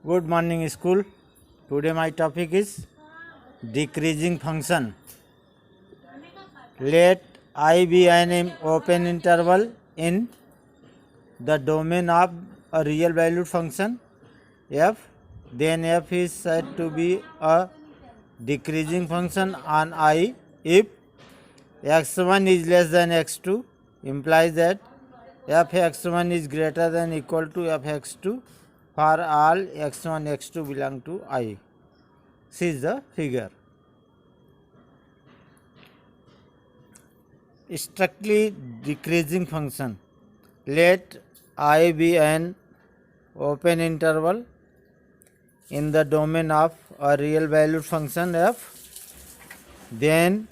Good morning, school. Today my topic is decreasing function. Let I be an open interval in the domain of a real valued function f. Then f is said to be a decreasing function on I if x1 is less than x2, implies that f x1 is greater than equal to f x2 for all x1 x2 belong to I. See the figure. Strictly decreasing function. Let I be an open interval in the domain of a real valued function f. Then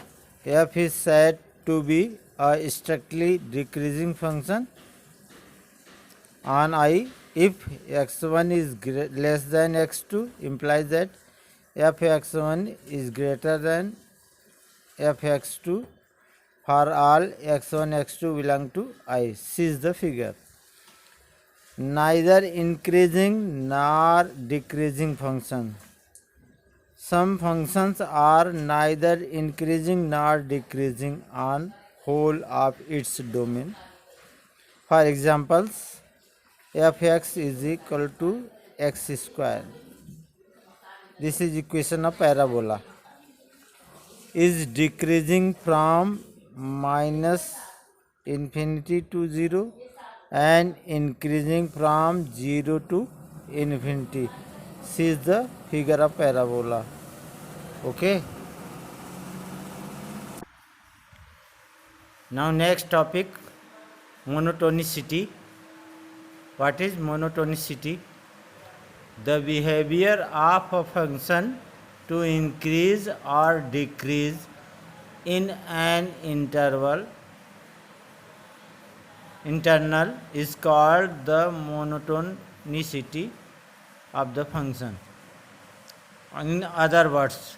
f is said to be a strictly decreasing function on I if x1 is less than x2, implies that f x1 is greater than f x2 for all x1 x2 belong to I. See the figure. Neither increasing nor decreasing function. Some functions are neither increasing nor decreasing on whole of its domain. For examples, fx is equal to x square. This is equation of parabola. Is decreasing from minus infinity to 0 and increasing from 0 to infinity. See the figure of parabola. Okay. Now next topic, monotonicity. What is monotonicity? The behavior of a function to increase or decrease in an internal is called the monotonicity of the function. In other words,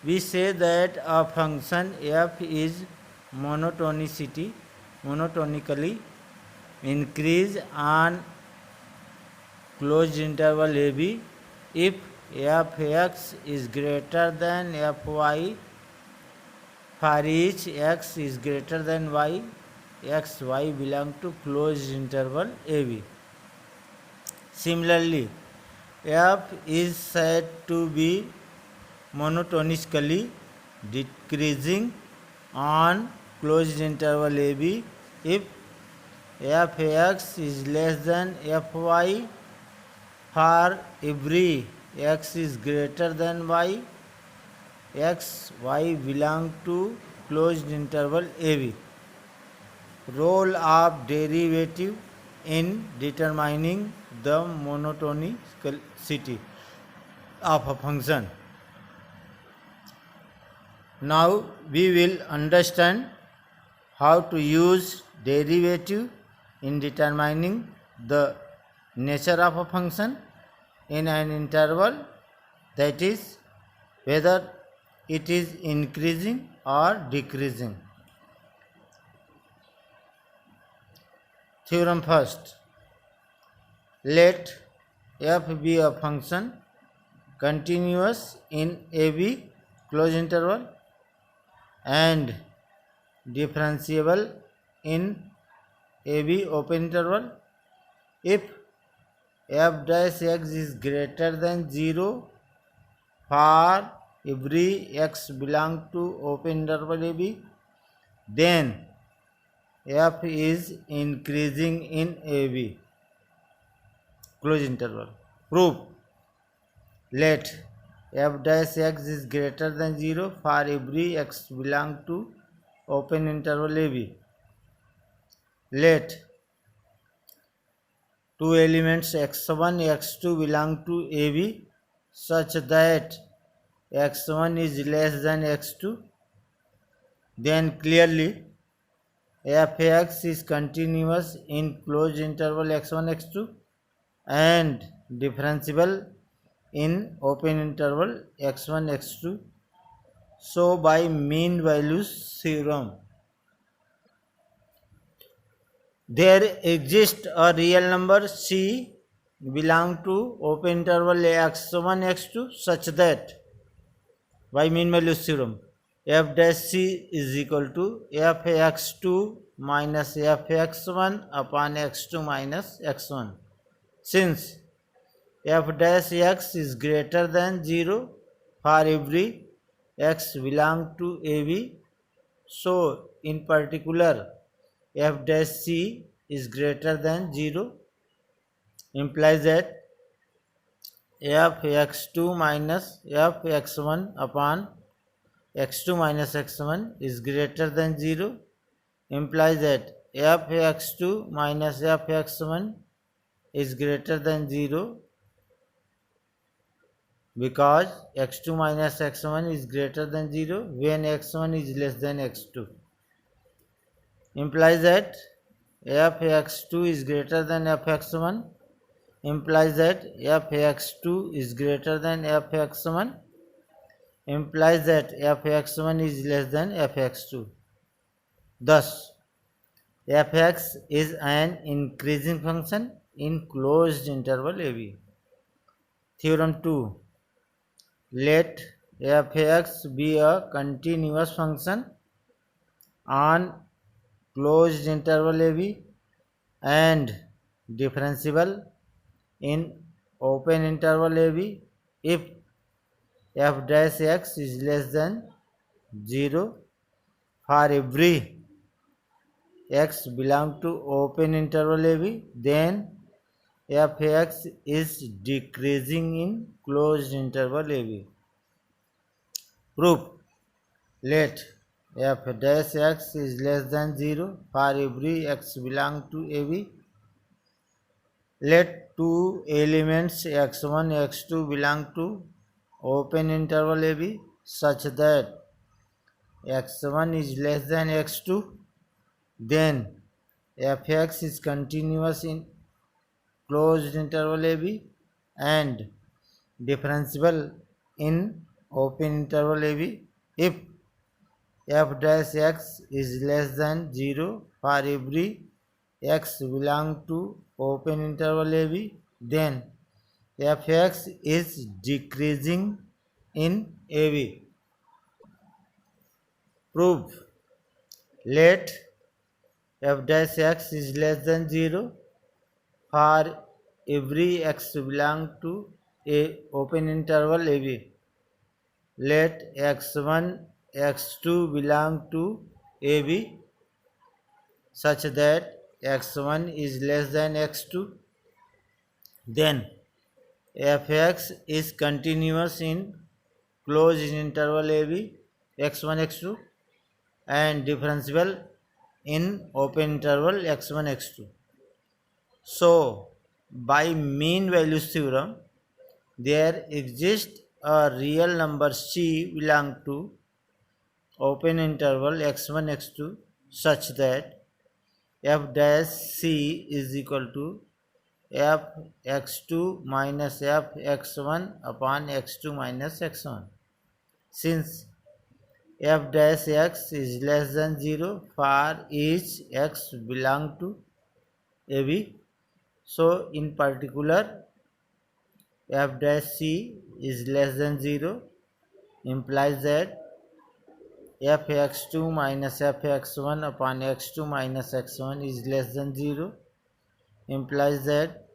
we say that a function f is monotonically increase on closed interval ab if fx is greater than fy for each x is greater than y, x, y belong to closed interval ab. Similarly, f is said to be monotonically decreasing on closed interval ab if fx is less than fy for every x is greater than y, x, y belong to closed interval ab. Role of derivative in determining the monotonicity of a function. Now we will understand how to use derivative in determining the nature of a function in an interval, that is whether it is increasing or decreasing. Theorem first. Let f be a function continuous in ab closed interval and differentiable in ab open interval if f dash x is greater than 0 for every x belong to open interval ab, then f is increasing in ab closed interval. Proof. Let f dash x is greater than 0 for every x belong to open interval ab. Let two elements x1 x2 belong to ab such that x1 is less than x2, then clearly fx is continuous in closed interval x1 x2 and differentiable in open interval x1 x2. So by mean values theorem, there exists a real number c belong to open interval x1 x2 such that by mean values theorem f dash c is equal to f x2 minus f x1 upon x2 minus x1. Since f dash x is greater than 0 for every x belong to AB, so in particular f dash c is greater than 0 implies that f x2 minus f x1 upon x2 minus x1 is greater than 0 implies that f x2 minus f x1 is greater than 0 because x2 minus x1 is greater than 0 when x1 is less than x2 implies that f x2 is greater than f x1 implies that f x2 is greater than f x1 implies that f x1 is less than f x2. Thus f(x) is an increasing function in closed interval AB. Theorem 2. Let f(x) be a continuous function on closed interval AB and differentiable in open interval AB if f dash x is less than 0 for every x belong to open interval AB, then f(x) is decreasing in closed interval AB. Proof. Let f dash x is less than 0 for every x belong to AB. Let two elements x1 x2 belong to open interval AB such that x1 is less than x2, then f(x) is continuous in closed interval AB and differentiable in open interval AB if f dash x is less than 0 for every x belong to open interval AB, then f(x) is decreasing in AB. Proof. Let f dash x is less than 0 for every x belong to a open interval AB. Let x1 x2 belong to AB such that x1 is less than x2, then f(x) is continuous in closed interval AB x1 x2 and differentiable in open interval x1 x2. So by mean values theorem there exists a real number c belong to open interval x1 x2 such that f dash c is equal to f x2 minus f x1 upon x2 minus x1. Since f dash x is less than 0 for each x belong to AB, so in particular f dash c is less than 0 implies that f x2 minus f x1 upon x2 minus x1 is less than 0 implies that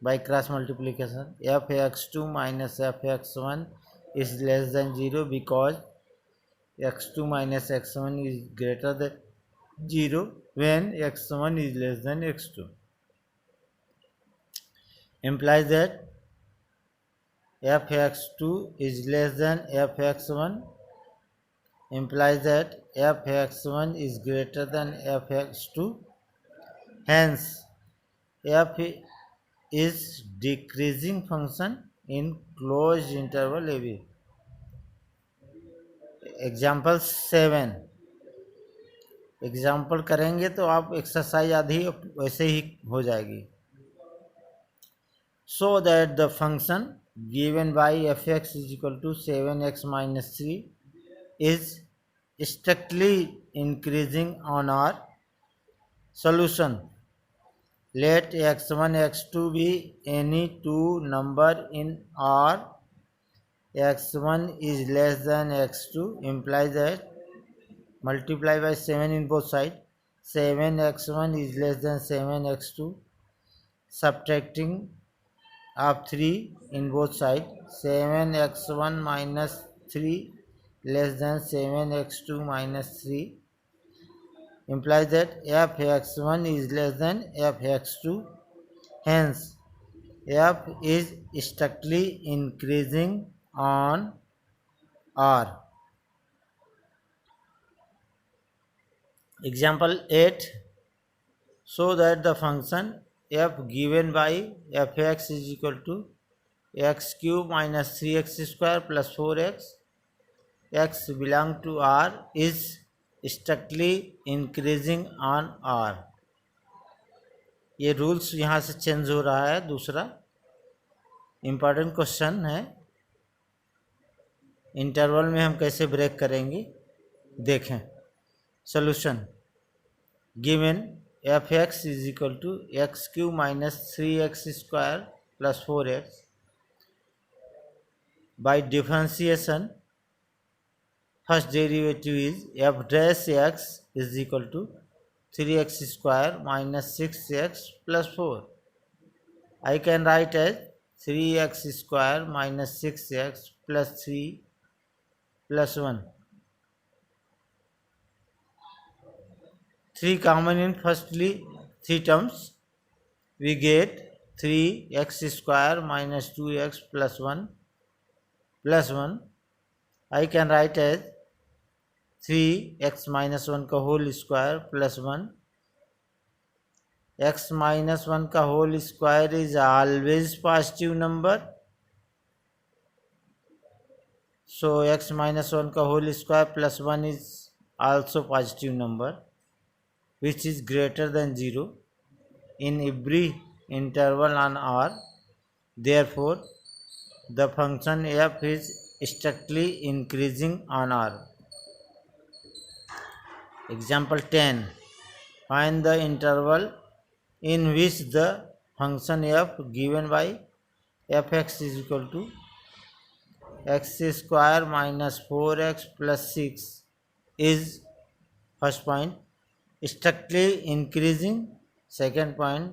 by cross multiplication f x2 minus f x1 is less than 0 because x2 minus x1 is greater than 0 when x1 is less than x2 implies that f x2 is less than f x1 implies that f x1 is greater than f x2, hence f is decreasing function in closed interval AB. Example 7 example करेंगे तो आप exercise आधी वैसे ही हो जाएगी. So that the function given by f(x) is equal to 7x minus 3 is strictly increasing on our solution. let x1 x2 be any two number in R. x1 is less than x2 implies that multiply by 7 in both sides. 7x1 is less than 7x2, subtracting of 3 in both sides. 7x1 minus 3 less than 7x2 minus 3 implies that fx1 is less than fx2. Hence f is strictly increasing on R. Example 8. So that the function f given by fx is equal to x cube minus 3x square plus 4x, x belong to R, is strictly increasing on R. ये rules यहाँ से change हो रहा है. दूसरा important question है, interval में हम कैसे ब्रेक करेंगे देखें. Solution given f x is equal to x cube minus 3x square plus 4x. By differentiation first derivative is f dash x is equal to 3x square minus 6x plus 4. I can write as 3x square minus 6x plus 3 plus 1. 3 common in firstly 3 terms. We get 3x square minus 2x plus 1 plus 1. I can write as 3x minus 1 का whole square plus 1. x minus 1 का whole square is always positive number. So x minus 1 का whole square plus 1 is also positive number which is greater than 0 in every interval on R. Therefore, the function f is strictly increasing on R. Example 10. Find the interval in which the function f given by fx is equal to x square minus 4x plus 6 is, first point, strictly increasing. Second point,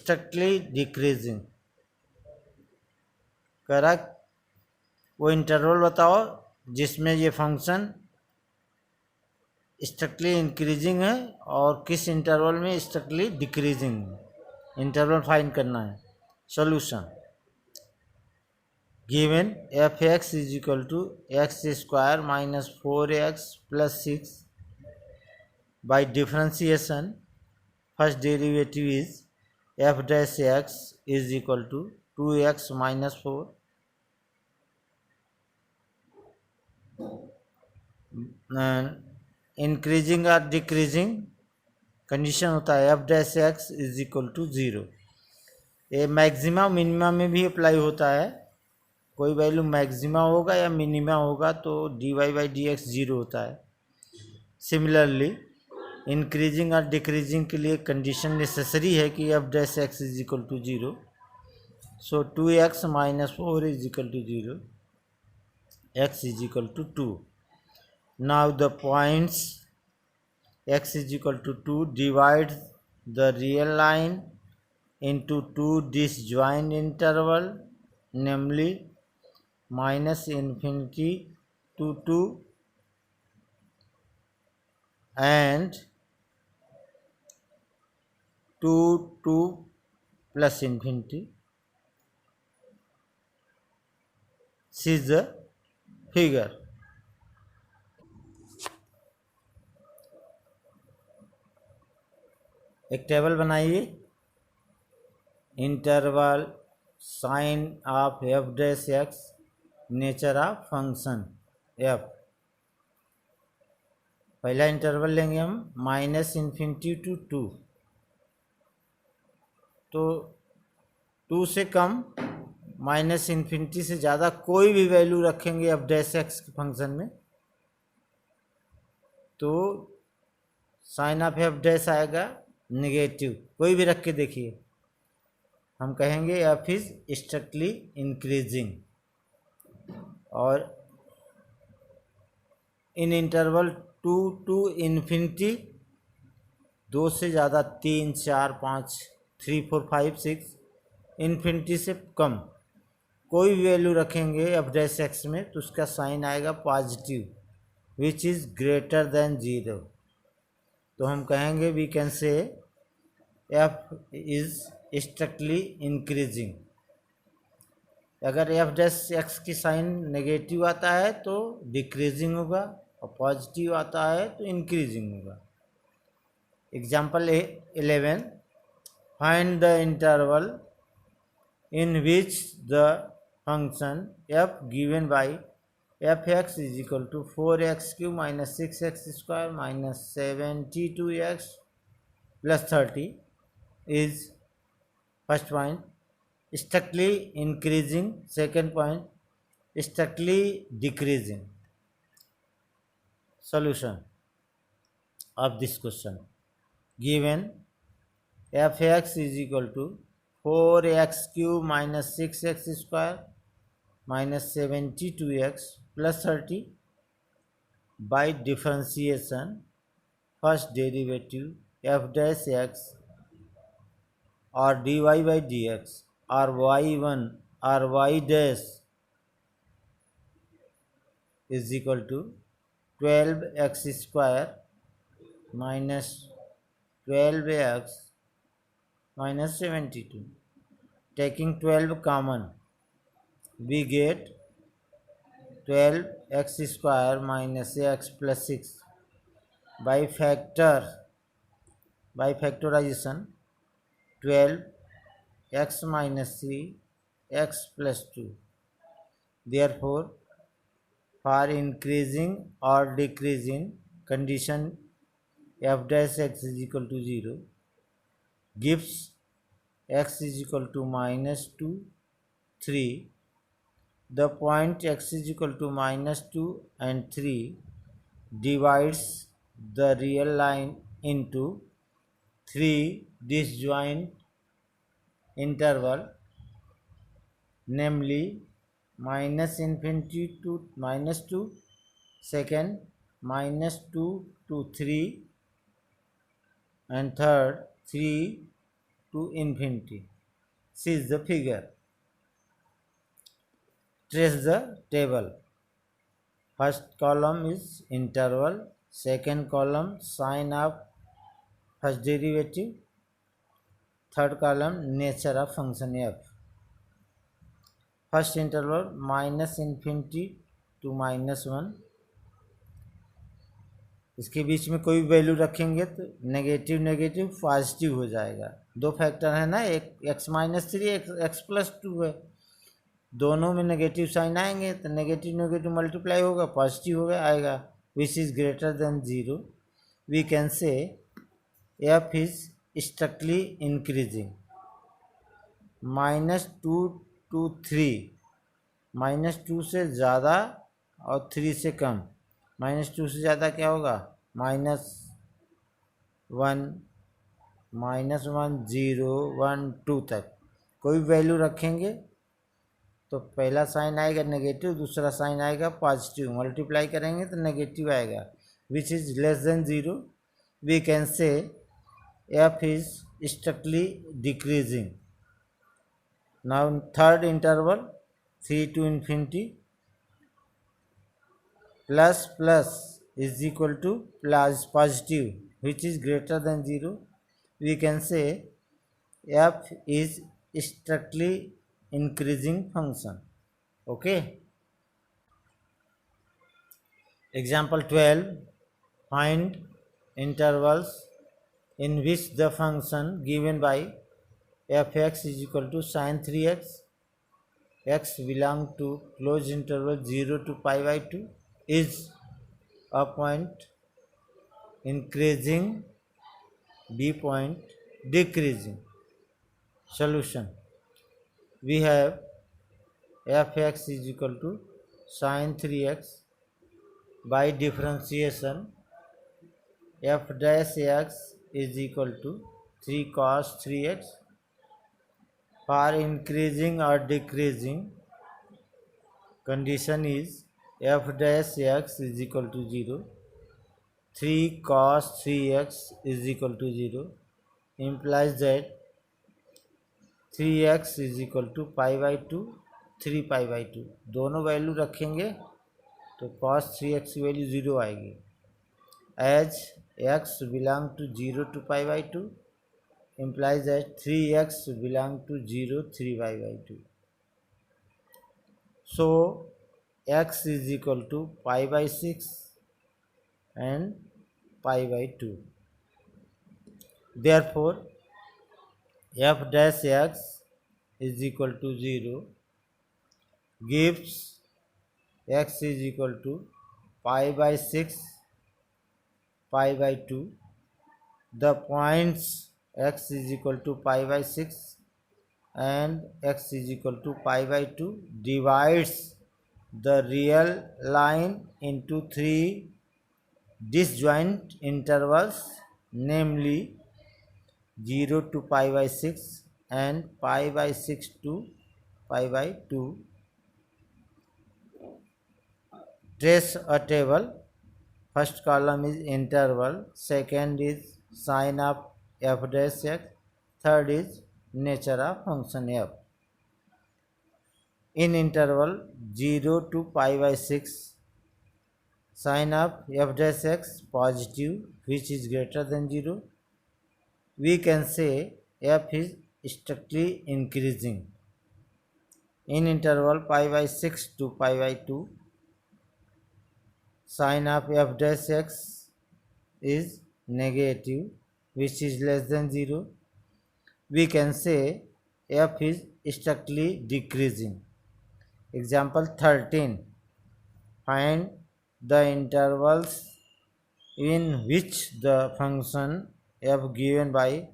strictly decreasing. Correct. वो interval बताओ जिसमें ये function strictly increasing है और किस interval में strictly decreasing. Interval find करना है. Solution given f x is equal to x square minus 4x plus 6. By differentiation first derivative is f dash x is equal to 2x minus 4 increasing और decreasing condition होता है f dash x is equal to 0. ये maxima minima में भी apply होता है. कोई value maxima होगा या मिनिमा होगा तो dy बाई डी एक्स 0 होता है. सिमिलरली इंक्रीजिंग और डिक्रीजिंग के लिए कंडीशन नेसेसरी है कि f dash x is equal to 0. So 2x minus 4 is equal to 0, x is equal to 2. Now the points x is equal to 2 divide the real line into two disjoint interval, namely minus infinity to 2 and 2 plus infinity. See the figure. एक table बनाइए. Interval sign of f dash x, nature of function f. पहला interval लेंगे हम minus infinity to 2. तो 2 से कम minus infinity से ज़्यादा कोई भी वैल्यू रखेंगे एफ डैश एक्स के फंक्शन में तो साइन ऑफ एफ डैश आएगा नेगेटिव, कोई भी रख के देखिए, हम कहेंगे एफ इज स्ट्रिक्टली इंक्रीजिंग। और इन इंटरवल 2 टू इन्फिनिटी, 2 से ज़्यादा, 3, 4, 5, 3, 4, 5, 6, इन्फिनिटी से कम कोई भी वैल्यू रखेंगे एफ डैश एक्स में तो उसका साइन आएगा positive, which is greater than 0। तो हम कहेंगे we can say f is strictly increasing. अगर एफ डैश एक्स की साइन नेगेटिव आता है तो डिक्रीजिंग होगा, और पॉजिटिव आता है तो इंक्रीजिंग होगा। Example 11, find the interval in which the function f given by fx is equal to 4x cube minus 6x square minus 72x plus 30 is first point, strictly increasing, second point, strictly decreasing. Solution of this question: given fx is equal to 4x cube minus 6x square minus 72x plus 30, by differentiation first derivative f dash x or dy by dx or y1 or y dash is equal to 12x square minus 12x minus 72. Taking 12 common, we get 12x square minus x plus 6 by factorization 12x minus 3 x plus 2. Therefore, for increasing or decreasing condition f dash x is equal to 0 gives x is equal to minus 2, 3. The point x is equal to minus 2 and 3 divides the real line into 3 disjoint interval, namely minus infinity to minus 2, second minus 2 to 3, and third 3 to infinity. See the figure. Trace the table. First column is interval, second column sign of first derivative, third column nature of function f. First interval minus infinity to minus 1, इसके बीच में कोई value रखेंगे तो negative negative positive हो जाएगा। दो factor है ना, एक x माइनस 3 x प्लस 2 है, दोनों में नेगेटिव साइन आएंगे तो नेगेटिव नेगेटिव मल्टीप्लाई होगा, पॉजिटिव होगा आएगा, which is greater than 0। We can say f is strictly increasing. -2 to 3, -2 से ज़्यादा और 3 से कम। -2 से ज़्यादा क्या होगा? -1, -1, 0, 1, 2 तक कोई वैल्यू रखेंगे तो पहला साइन आएगा नेगेटिव, दूसरा साइन आएगा पॉजिटिव, मल्टीप्लाई करेंगे तो नेगेटिव आएगा, which is less than 0। We can say f is strictly decreasing. Now third interval 3 to infinity, plus plus is equal to plus positive, which is greater than 0. We can say f is strictly increasing function. Okay. Example 12, find intervals in which the function given by fx is equal to sin 3x, x belong to closed interval 0 to pi by 2, is a point increasing, b point decreasing. Solution: we have fx is equal to sin 3x, by differentiation f dash x is equal to 3 cos 3x. For increasing or decreasing, condition is f dash x is equal to 0. 3 cos 3x is equal to 0 implies that 3x is equal to pi by 2, 3 pi by 2. दोनों value रखेंगे तो cos 3x की value 0 आएगी. As x belong to 0 to pi by 2 implies that 3x belong to 0, 3 pi by 2. So x is equal to pi by 6 and pi by 2. Therefore, f dash x is equal to 0 gives x is equal to pi by 6, pi by 2. The points x is equal to pi by 6 and x is equal to pi by 2 divides the real line into 3 disjoint intervals, namely 0 to pi by 6 and pi by 6 to pi by 2. Trace a table. First column is interval, second is sign of f dash x, third is nature of function f. In interval 0 to pi by 6, sign of f dash x positive, which is greater than 0. We can say f is strictly increasing. In interval pi by 6 to pi by 2, sign of f dash x is negative, which is less than 0. We can say f is strictly decreasing. Example 13. Find the intervals in which the function f given by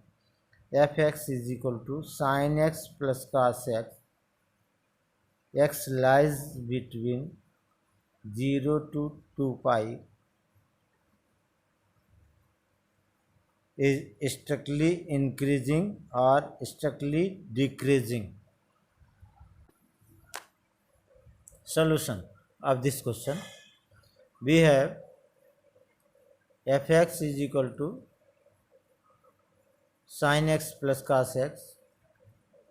fx is equal to sin x plus cos x. X lies between 0 to 2 pi is strictly increasing or strictly decreasing. Solution of this question: we have fx is equal to sin x plus cos x.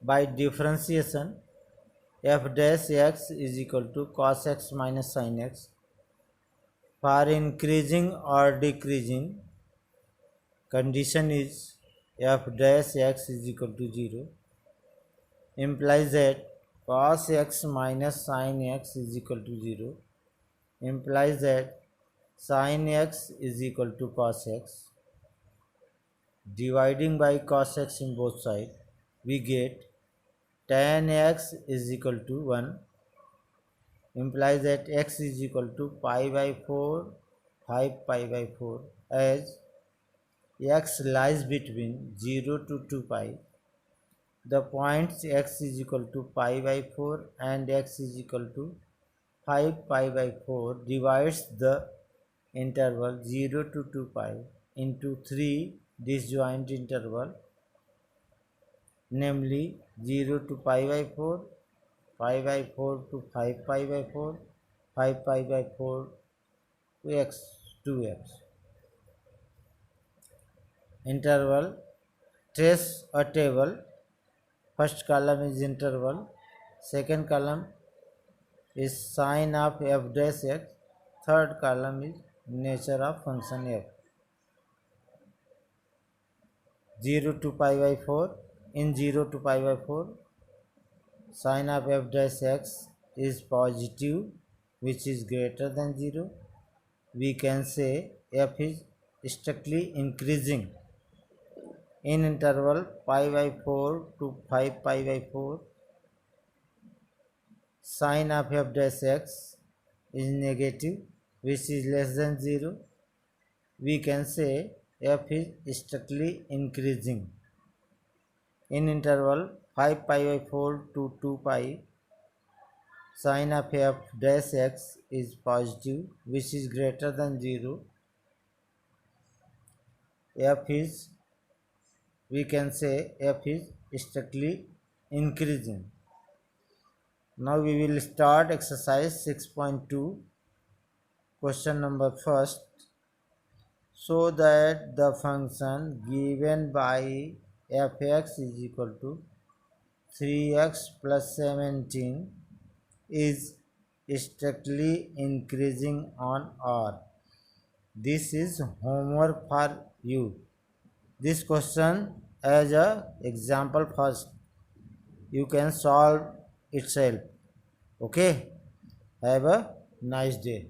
By differentiation, f dash x is equal to cos x minus sin x. For increasing or decreasing, condition is f dash x is equal to 0 implies that cos x minus sin x is equal to 0 implies that sin x is equal to cos x. Dividing by cos x in both sides, we get tan x is equal to 1 implies that x is equal to pi by 4, 5 pi by 4, as x lies between 0 to 2 pi. The points x is equal to pi by 4 and x is equal to 5 pi by 4 divides the interval 0 to 2 pi into 3 disjoint interval, namely 0 to pi by 4, pi by 4 to 5 pi by 4, 5 pi by 4 to x 2x. Interval, trace a table. First column is interval, second column is sign of f dash x, third column is nature of function f. 0 to pi by 4, in 0 to pi by 4, sign of f dash x is positive, which is greater than 0. We can say f is strictly increasing. In interval pi by 4 to 5 pi by 4, sin of f dash x is negative, which is less than 0. We can say f is strictly increasing. In interval 5 pi by 4 to 2 pi, sin of f dash x is positive, which is greater than 0. F is we can say f is strictly increasing. Now we will start exercise 6.2. Question number first. So that the function given by fx is equal to 3x plus 17 is strictly increasing on R. This is homework for you. This question as a example first. You can solve itself. Okay. Have a nice day.